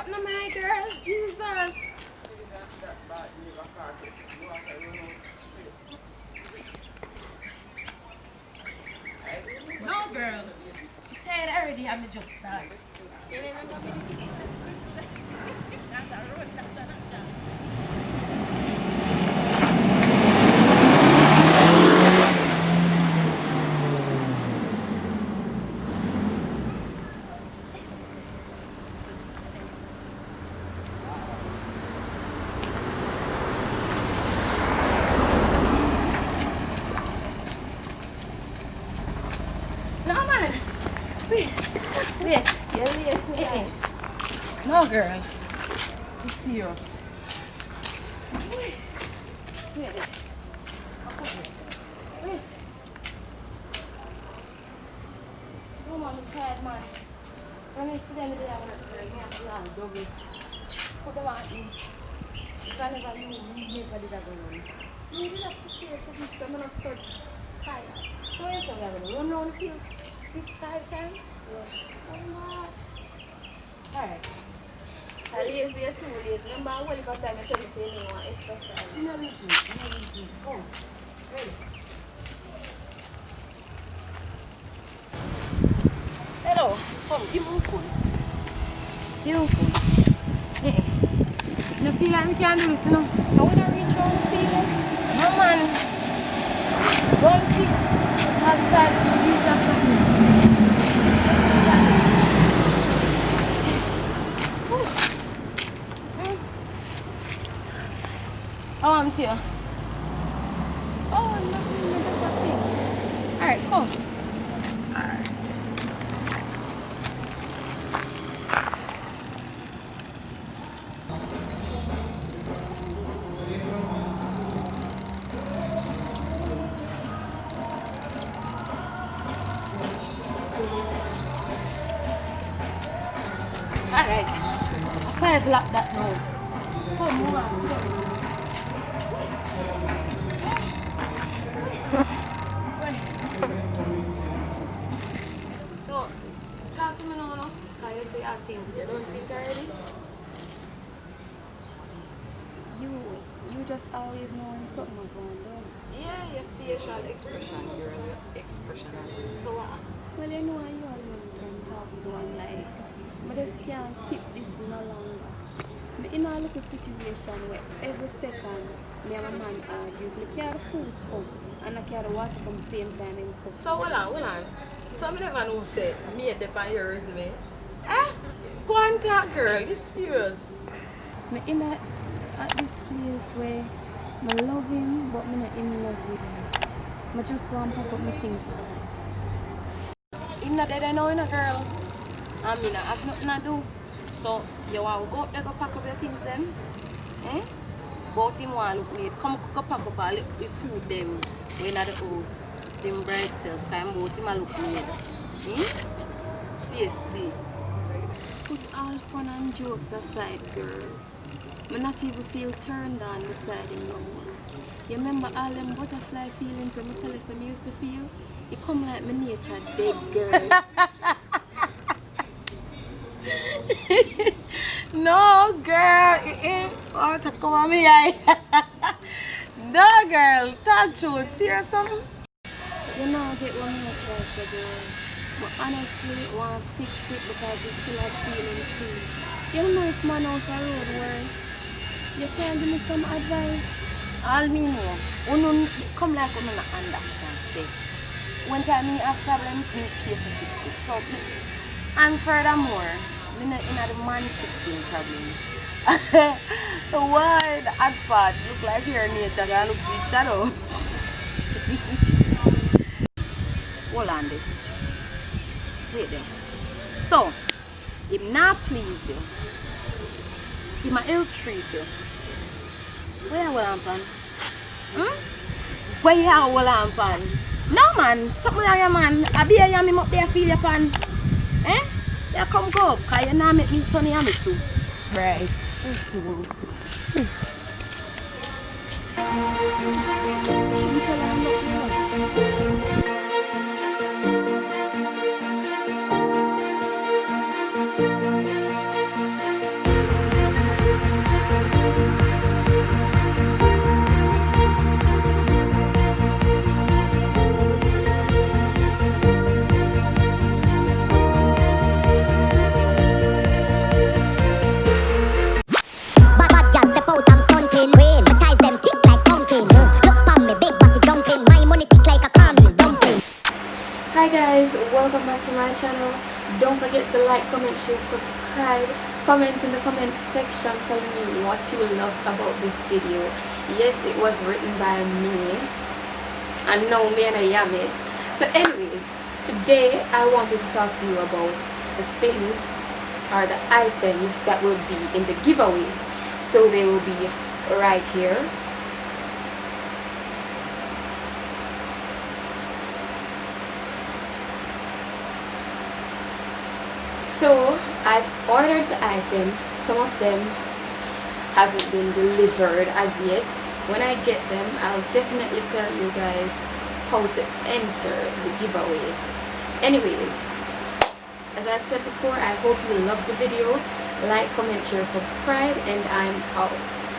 no, my girl. Jesus. No, girl. You tired already, I'm just started. That's a road, that's a chance. Wait. No, girl. Be serious. Wait. Wait. No, man, I'm tired, man. When I see them today, I'm going to have to land double. Put them out in. Whenever you never did that go on. You did have to prepare for this, I'm not so tired. So, yes, I'm going to run around the field 5 times. Oh my. Alright. I lazy too lazy. Remember what if I time I tell you say you want exercise? No lazy. Oh. Ready. Hello. Come, give me my phone. Yeah. You feel like we can't do this, you know? I want to reach around the field. No man. Don't think outside the trees or something. Oh, I'm too. Oh, nothing. Alright, come. Alright. Alright. 5 like that now. Come on. So, talk to me now, no? Can you say I think? You don't think already? You just always know when something going on. Yeah, your facial expression, your expression. So what? Well, you know you always can talk to one like, but I just can't keep this no longer. Me in a little situation where every second me and my man argue, I carry food come and I carry water from the same time in cup. So hold on. Some never know say me at the on your resume. Eh? Go and talk, girl. This serious. Me in at this place where I love him, but I'm not in love with him. I just want to pack up my things for life. Him not dead, I know, girl. I mean, I have nothing to do. So, you want to go up there, go pack up your things then? Eh? But him want to look late. Come go pack up a little bit food them when at the house. Them bright self, because both him a look late. Face day. Put all fun and jokes aside, girl. I not even feel turned on beside him no more. You remember all them butterfly feelings that I tell us I used to feel? It come like my nature dead, girl. No, girl. Want to come on me eye. No, girl. Talk truth. Serious something? You know I get what I try to do. But honestly, I want to fix it because we still have feelings too. You don't know if man out the road worse. You can give me some advice? All me know. You come like you don't understand. Say. When time me have problems, me care to fix it. So, and furthermore, me not in the man fixing problems. The word hard part look like your nature and look like shadow. Hold on there. Wait there. So, if not please you, he might ill treat you. Where will happen? Where you will happen? No man, something wrong your man. I be a yam him up there feel your pan. Eh? You come go up, cause you now make me turn yam too. Right. my channel. Don't forget to like, comment, share, subscribe. Comment in the comment section telling me what you loved about this video. Yes, it was written by me, and no, me and I am it. So anyways, today I wanted to talk to you about the things or the items that will be in the giveaway. So they will be right here. So I've ordered the item. Some of them hasn't been delivered as yet. When I get them, I'll definitely tell you guys how to enter the giveaway. Anyways, as I said before, I hope you loved the video. Like, comment, share, subscribe, and I'm out.